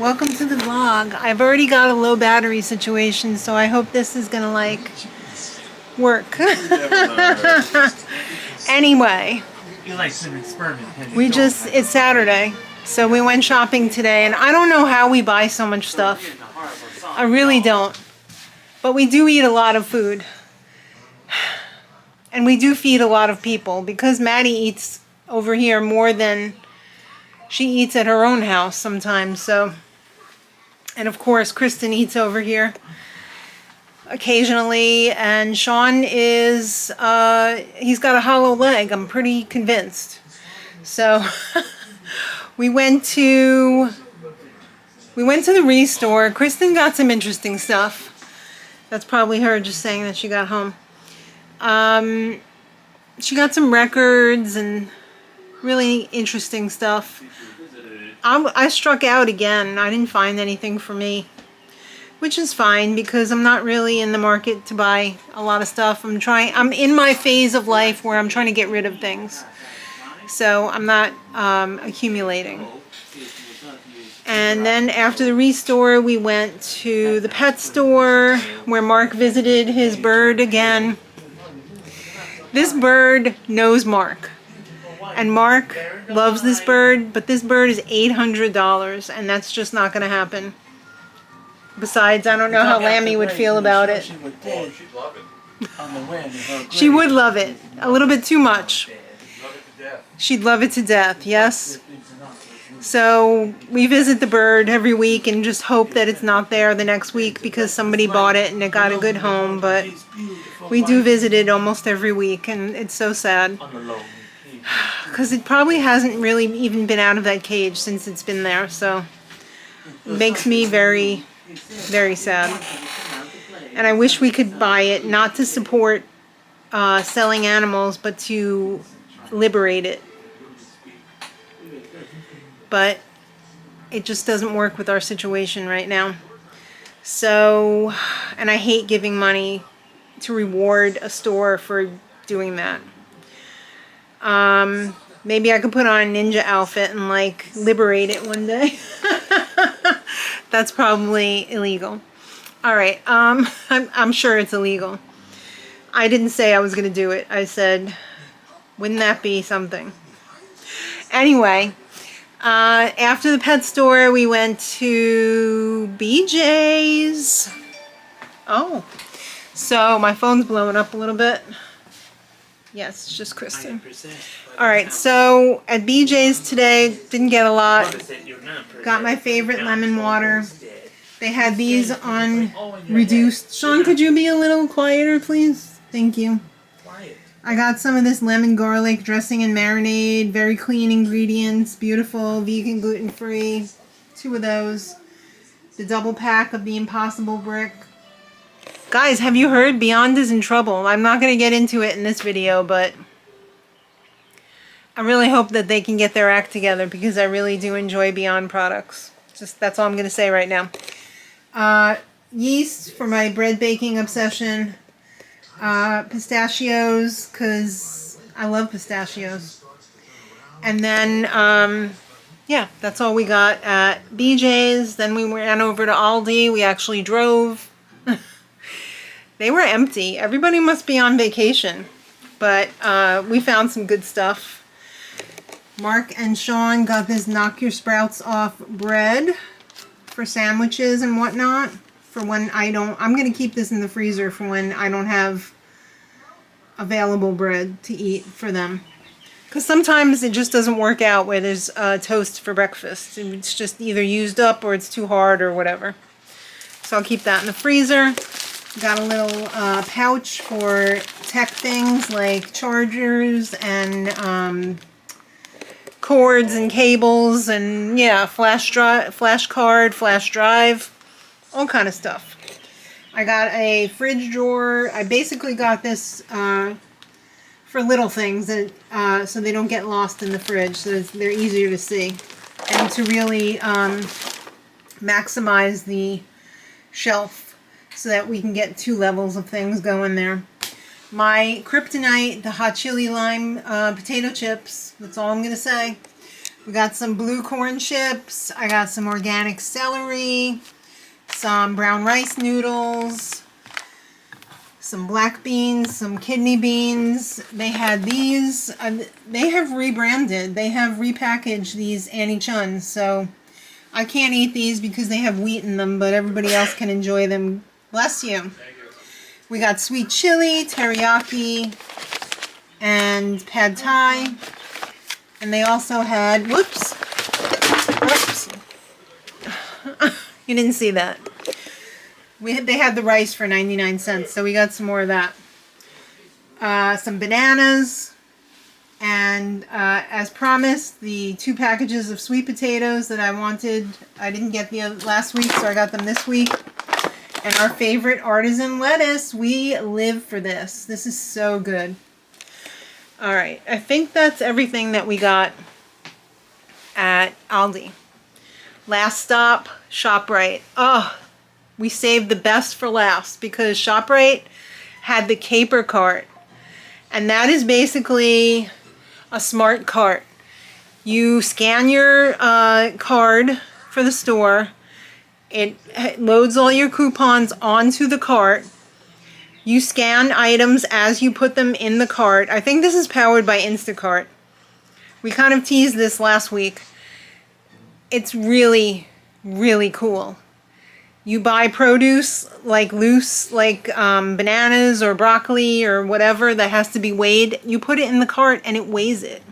Welcome to the vlog. I've already got a low battery situation, so I hope this is gonna like work. Anyway, it's Saturday, so we went shopping today, and I don't know how we buy so much stuff. I really don't. But we do eat a lot of food. And we do feed a lot of people, because Maddie eats over here more than she eats at her own house sometimes, so. And of course, Kristen eats over here occasionally, and Sean is, he's got a hollow leg, I'm pretty convinced. So, we went to the Restore. Kristen got some interesting stuff. That's probably her just saying that she got home. She got some records and really interesting stuff. I struck out again. I didn't find anything for me, which is fine because I'm not really in the market to buy a lot of stuff. I'm in my phase of life where I'm trying to get rid of things. So I'm not accumulating. And then after the Restore, we went to the pet store where Mark visited his bird again. This bird knows Mark. And Mark loves this bird, but this bird is $800, and that's just not going to happen. Besides, I don't know how Lammy would feel about it. She would love it. A little bit too much. She'd love it to death, yes. So we visit the bird every week and just hope that it's not there the next week because somebody bought it and it got a good home, but we do visit it almost every week, and it's so sad. Because it probably hasn't really even been out of that cage since it's been there, so it makes me very, very sad. And I wish we could buy it, not to support selling animals, but to liberate it. But it just doesn't work with our situation right now. So, and I hate giving money to reward a store for doing that. Maybe I could put on a ninja outfit and like liberate it one day. That's probably illegal. All right, I'm sure it's illegal. I didn't say I was gonna do it. I said, wouldn't that be something? Anyway, after the pet store, we went to BJ's. Oh, so my phone's blowing up a little bit. Yes, it's just Kristen. Alright, so at BJ's today, didn't get a lot. Got my favorite lemon water. They had these on reduced. Sean, could you be a little quieter, please? Thank you. I got some of this lemon garlic dressing and marinade. Very clean ingredients. Beautiful, vegan, gluten-free. 2 of those. The double pack of the Impossible Brick. Guys, have you heard Beyond is in trouble? I'm not going to get into it in this video, but I really hope that they can get their act together because I really do enjoy Beyond products. Just that's all I'm going to say right now. Yeast for my bread baking obsession. Pistachios, because I love pistachios. And then, yeah, that's all we got at BJ's. Then we ran over to Aldi. We actually drove. They were empty. Everybody must be on vacation. But we found some good stuff. Mark and Sean got this Knock Your Sprouts Off bread for sandwiches and whatnot. For when I'm going to keep this in the freezer for when I don't have available bread to eat for them. Because sometimes it just doesn't work out where there's toast for breakfast. It's just either used up or it's too hard or whatever. So I'll keep that in the freezer. Got a little pouch for tech things like chargers and cords and cables and yeah, flash card, flash drive, all kind of stuff. I got a fridge drawer. I basically got this for little things that so they don't get lost in the fridge, so they're easier to see and to really maximize the shelf, so that we can get 2 levels of things going there. My kryptonite, the hot chili lime potato chips, that's all I'm going to say. We got some blue corn chips. I got some organic celery, some brown rice noodles, some black beans, some kidney beans. They had these. They have rebranded. They have repackaged these Annie Chuns. So I can't eat these because they have wheat in them, but everybody else can enjoy them. Bless you. We got sweet chili, teriyaki, and pad thai. And they also had, whoops, you didn't see that. They had the rice for 99 cents, so we got some more of that. Some bananas, and as promised, the 2 packages of sweet potatoes that I wanted. I didn't get the last week, so I got them this week. And our favorite artisan lettuce. We live for this. This is so good. All right, I think that's everything that we got at Aldi. Last stop, ShopRite. Oh, we saved the best for last because ShopRite had the caper cart. And that is basically a smart cart. You scan your card for the store. It loads all your coupons onto the cart. You scan items as you put them in the cart. I think this is powered by Instacart. We kind of teased this last week. It's really, really cool. You buy produce like loose, like bananas or broccoli or whatever that has to be weighed. You put it in the cart and it weighs it.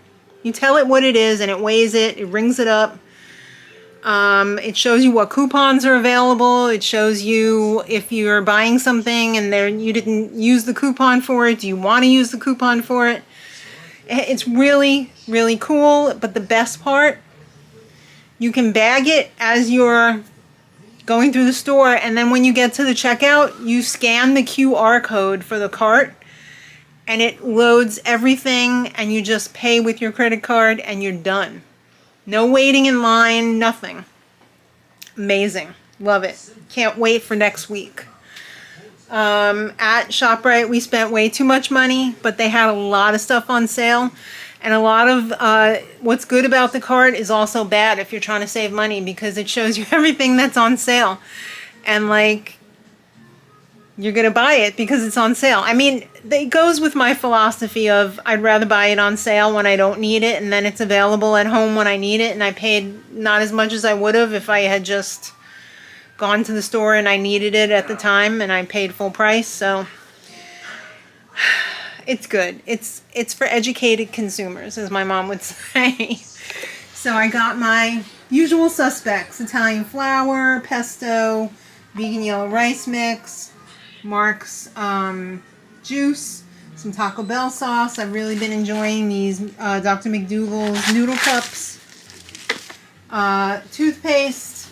You tell it what it is and it weighs it. It rings it up. It shows you what coupons are available. It shows you if you're buying something and you didn't use the coupon for it. Do you want to use the coupon for it? It's really, really cool. But the best part, you can bag it as you're going through the store, and then when you get to the checkout, you scan the QR code for the cart and it loads everything and you just pay with your credit card and you're done. No waiting in line, nothing. Amazing. Love it. Can't wait for next week. At ShopRite, we spent way too much money, but they had a lot of stuff on sale. And a lot of what's good about the cart is also bad if you're trying to save money because it shows you everything that's on sale. And like, you're going to buy it because it's on sale. I mean, it goes with my philosophy of I'd rather buy it on sale when I don't need it and then it's available at home when I need it, and I paid not as much as I would have if I had just gone to the store and I needed it at the time and I paid full price. So it's good. It's for educated consumers, as my mom would say. So I got my usual suspects: Italian flour, pesto, vegan yellow rice mix, Mark's juice, some Taco Bell sauce. I've really been enjoying these Dr. McDougall's noodle cups. Toothpaste,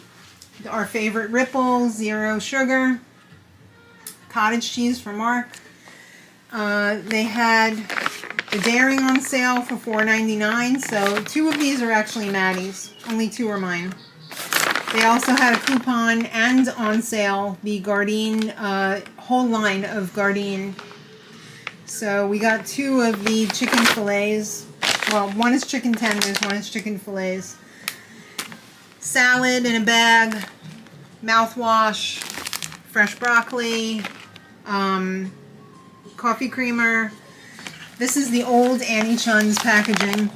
our favorite Ripple, 0 sugar. Cottage cheese for Mark. They had the Daring on sale for $4.99, so 2 of these are actually Maddie's. Only 2 are mine. They also had a coupon and on sale the Gardein, whole line of Gardein. So we got 2 of the chicken fillets. Well, one is chicken tenders, one is chicken fillets. Salad in a bag, mouthwash, fresh broccoli, coffee creamer. This is the old Annie Chun's packaging.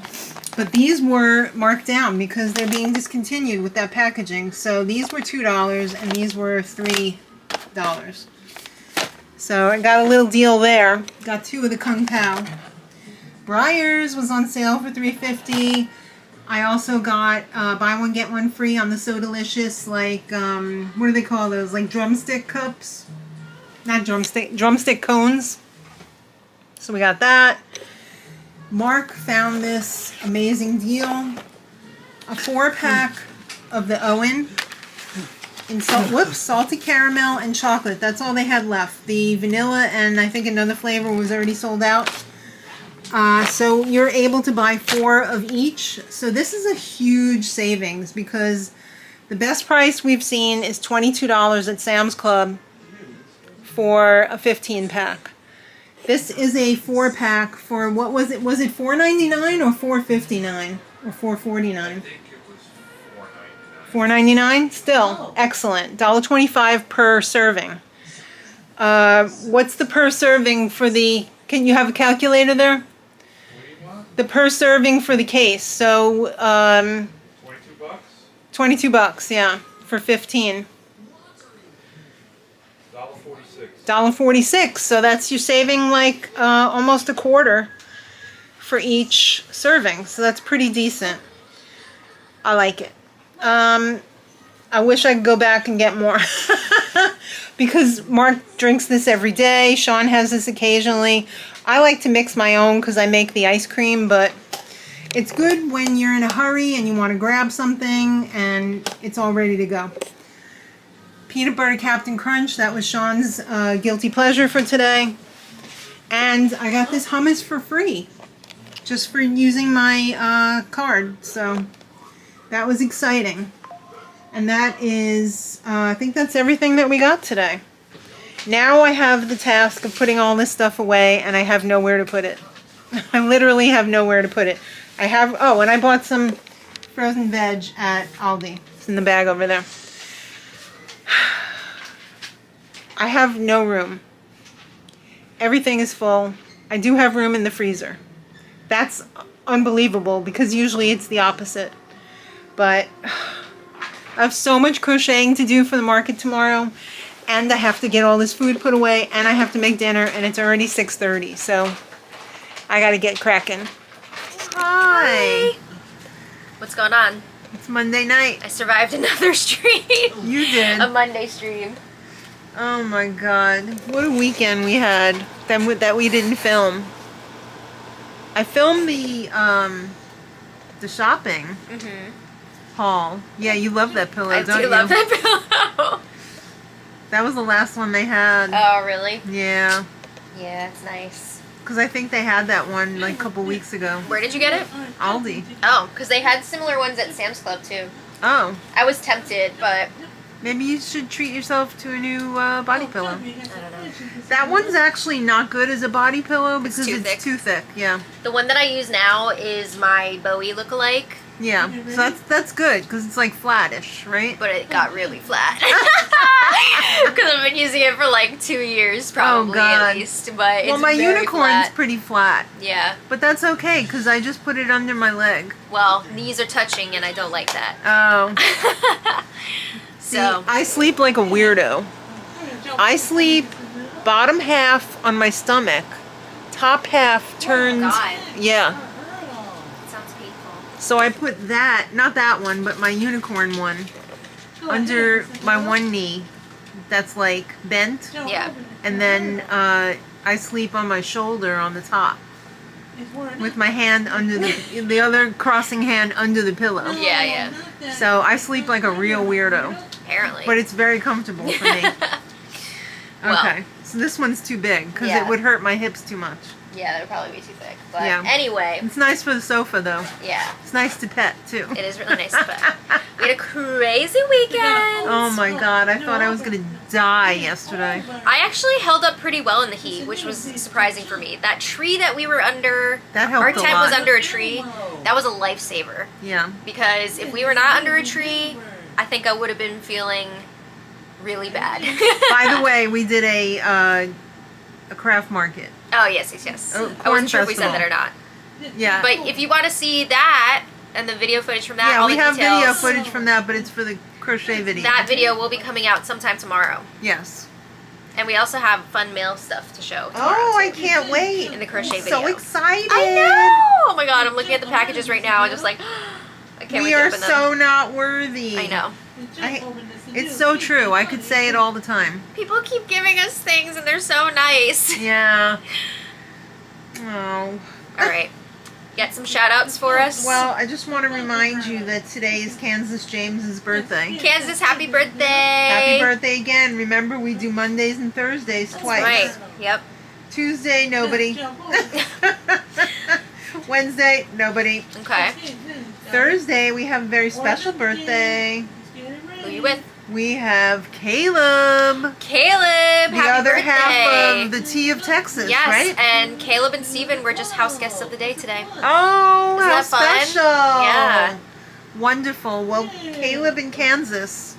But these were marked down because they're being discontinued with that packaging. So these were $2 and these were $3. So I got a little deal there. Got 2 of the Kung Pao. Breyers was on sale for $3.50. I also got buy one get one free on the So Delicious, like what do they call those? Like drumstick cups? Not drumstick cones. So we got that. Mark found this amazing deal. A 4-pack of the Owen in salty caramel and chocolate. That's all they had left. The vanilla and I think another flavor was already sold out. So you're able to buy 4 of each. So this is a huge savings because the best price we've seen is $22 at Sam's Club for a 15-pack. This is a 4-pack for, what was it? Was it $4.99 or $4.59? Or $4.49? I think it was $4.99. $4.99? Still excellent. $1.25 per serving. What's the per serving for the? Can you have a calculator there? What do you want? The per serving for the case. So $22. $22. Yeah, for 15. $1.46. $1.46. So that's you're saving like almost a quarter for each serving. So that's pretty decent. I like it. I wish I could go back and get more. Because Mark drinks this every day. Sean has this occasionally. I like to mix my own because I make the ice cream, but it's good when you're in a hurry and you want to grab something and it's all ready to go. Peanut butter Captain Crunch, that was Sean's guilty pleasure for today. And I got this hummus for free, just for using my card, so that was exciting. And that is, I think that's everything that we got today. Now I have the task of putting all this stuff away, and I have nowhere to put it. I literally have nowhere to put it. I have, oh, and I bought some frozen veg at Aldi. It's in the bag over there. I have no room. Everything is full. I do have room in the freezer. That's unbelievable because usually it's the opposite. But I have so much crocheting to do for the market tomorrow, and I have to get all this food put away, and I have to make dinner, and it's already 6:30, so I gotta get cracking. Hi! What's going on? It's Monday night. I survived another stream. You did. A Monday stream. Oh my god. What a weekend we had that we didn't film. I filmed the shopping haul. Yeah, you love that pillow, I don't you? do love that pillow. That was the last one they had. Oh, really? Yeah. Yeah, it's nice. Because I think they had that one like a couple weeks ago. Where did you get it? Aldi. Oh, because they had similar ones at Sam's Club, too. Oh. I was tempted, but Maybe you should treat yourself to a new body pillow. I don't know. That one's actually not good as a body pillow because too it's thick. too thick. Yeah. The one that I use now is my Bowie lookalike, Yeah. So that's good because it's like flattish, right? but it got really flat. Because I've been using it for like 2 years, probably God. at least. But Well, it's my very unicorn's flat. pretty flat, Yeah. but that's okay because I just put it under my leg. Well, knees are touching, and I don't like that. Oh. So I sleep like a weirdo. I sleep bottom half on my stomach, top half turned. God. Yeah. it sounds painful. So I put that, not that one, but my unicorn one, under my one knee that's like bent. Yeah. And then I sleep on my shoulder on the top with my hand under the other crossing hand under the pillow. Yeah. So I sleep like a real weirdo, Apparently. but it's very comfortable for me. Well. Okay, so this one's too big because Yeah. it would hurt my hips too much. Yeah, that'd probably be too thick. But Yeah. anyway, It's nice for the sofa though. yeah, It's nice to pet too. it is really nice. But we had a crazy weekend. Oh my god, I thought I was gonna die yesterday. I actually held up pretty well in the heat, which was surprising for me. That tree that we were under, That helped our a tent lot. was under a tree. That was a lifesaver. Yeah. Because if we were not under a tree, I think I would have been feeling really bad. By the way, we did a craft market. Oh, yes. Oh, I corn wasn't sure if we said festival. that or not. Yeah. But if you want to see that and the video footage from that, yeah, all we the have details, video footage from that, but it's for the crochet video. that video will be coming out sometime tomorrow. Yes. And we also have fun mail stuff to show tomorrow. Oh, I too, can't wait. in the crochet I'm video. so excited. I know! Oh my god, I'm looking at the packages right now. I'm just like, I can't wait We to are open them. so not worthy. I know. It's so true. I could say it all the time. People keep giving us things and they're so nice. Yeah. Oh. Alright. Get some shout outs for us. Well, I just want to remind you that today is Kansas James's birthday. Kansas, happy birthday! Happy birthday again. Remember, we do Mondays and Thursdays twice. Right. Yep. Tuesday, nobody. Wednesday, nobody. Okay. Thursday, we have a very special birthday. Who you with? We have Caleb, Caleb. the Happy other birthday. half of the Tea of Texas, Yes, right? and Caleb and Steven were just house guests of the day today. Oh, Isn't how that fun? special! Yeah. Wonderful. Well, Caleb in Kansas.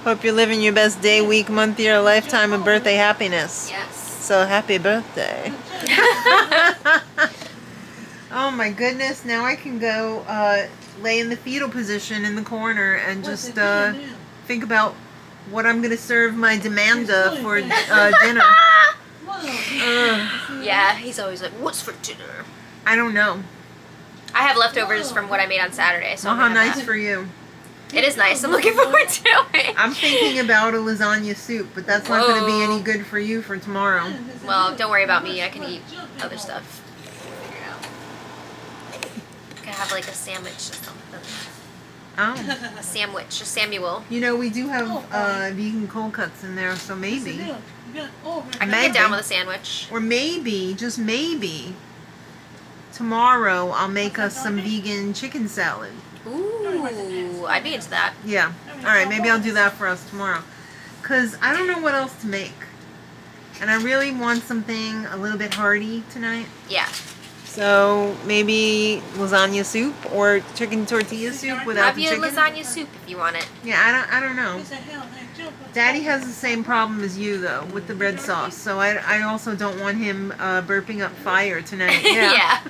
Hope you're living your best day, week, month, year, lifetime of birthday happiness. Yes. So happy birthday. Oh my goodness, now I can go lay in the fetal position in the corner and just think about what I'm going to serve my demanda for dinner. Yeah, he's always like, what's for dinner? I don't know. I have leftovers from what I made on Saturday, so Well, I'm how gonna have nice that. for you. It is nice. I'm looking forward to it. I'm thinking about a lasagna soup, but that's not going to be Whoa. any good for you for tomorrow. Well, don't worry about me. I can eat other stuff. Figure it out. I can have like a sandwich or something. Oh. A sandwich, a Samuel. You know, we do have vegan cold cuts in there, so maybe. I can Maybe. get down with a sandwich. Or maybe, just maybe, tomorrow I'll make us some vegan chicken salad. Ooh, I'd be into that. Yeah. Alright, maybe I'll do that for us tomorrow. Because I don't know what else to make. And I really want something a little bit hearty tonight. Yeah. So maybe lasagna soup or chicken tortilla soup without Have the you chicken. lasagna soup if you want it. Yeah, I don't know. Daddy has the same problem as you though with the red sauce. So I also don't want him burping up fire tonight. Yeah. Yeah.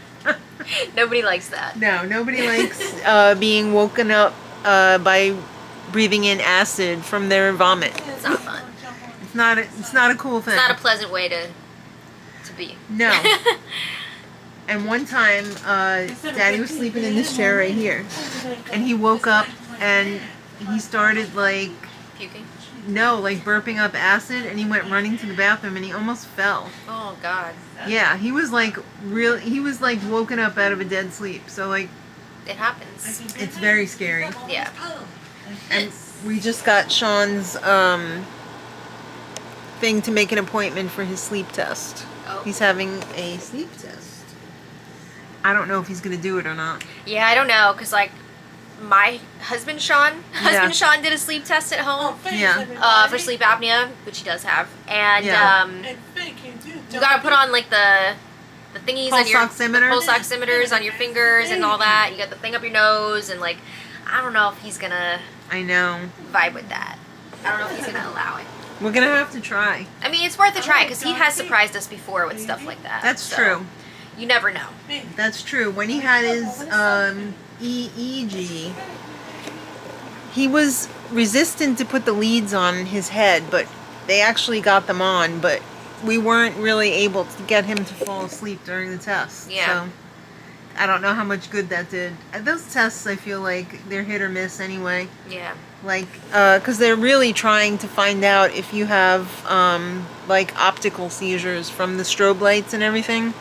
Nobody likes that. No, nobody likes being woken up by breathing in acid from their vomit. It's not fun. It's not a cool thing. It's not a pleasant way to be. No. And one time, Daddy was sleeping in this chair right here, and he woke up and he started like Puking? burping up acid, and he went running to the bathroom and he almost fell. Oh, God. Yeah, he was like woken up out of a dead sleep. So like It happens. it's very scary. Yeah. And we just got Sean's thing to make an appointment for his sleep test. Oh. He's having a sleep test. I don't know if he's gonna do it or not. Yeah, I don't know, because, like, my husband Sean did a sleep test at home Yeah. for sleep apnea, which he does have. And Yeah. you got to put on, like, the thingies Pulse on your oximeter? pulse oximeters on your fingers and all that. You got the thing up your nose, and, like, I don't know if he's going to I know. vibe with that. I don't know if he's going to allow it. We're gonna have to try. I mean, it's worth a try, because he has surprised us before with stuff like that. That's so true. You never know. That's true. When he had his EEG, he was resistant to put the leads on his head, but they actually got them on, but we weren't really able to get him to fall asleep during the test. Yeah. So I don't know how much good that did. Those tests, I feel like they're hit or miss anyway. Yeah. Like, because they're really trying to find out if you have, like, optical seizures from the strobe lights and everything.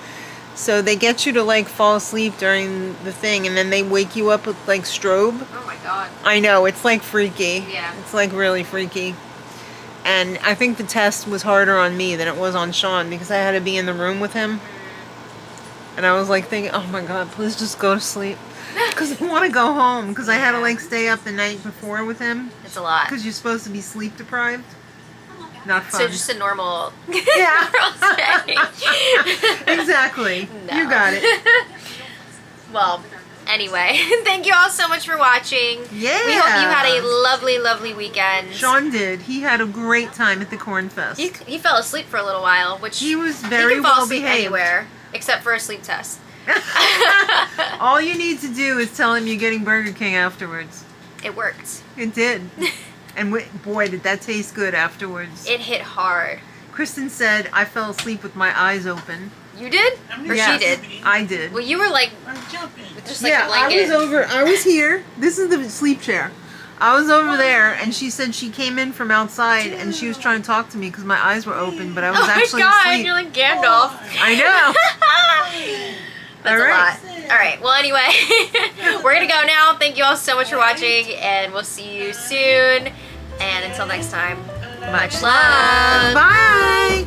So they get you to, like, fall asleep during the thing, and then they wake you up with, like, strobe. Oh, my God. I know, it's, like, freaky. Yeah. It's, like, really freaky. And I think the test was harder on me than it was on Sean, because I had to be in the room with him. And I was, like, thinking, oh, my God, please just go to sleep. Because I want to go home, because I had to, like, stay up the night before with him. It's a lot. Because you're supposed to be sleep deprived. Not fun. So just a normal, Yeah. normal day. Exactly. No. You got it. Well, anyway, thank you all so much for watching. Yeah. We hope you had a lovely, lovely weekend. Sean did. He had a great time at the Corn Fest. He fell asleep for a little while, which He was he very can fall well asleep behaved. anywhere except for a sleep test. All you need to do is tell him you're getting Burger King afterwards. It worked. It did. And boy, did that taste good afterwards. It hit hard. Kristen said, I fell asleep with my eyes open. You did? Or Yes, she did? I did. Well, you were like, just like Yeah, a blanket. I was here. This is the sleep chair. I was over there, and she said she came in from outside, and she was trying to talk to me because my eyes were open, but I was Oh my actually God, asleep. you're like Gandalf. I know. That's All a right. lot. All right. Well, anyway, we're going to go now. Thank you all so much for watching, and we'll see you soon. And until next time, much love. Bye.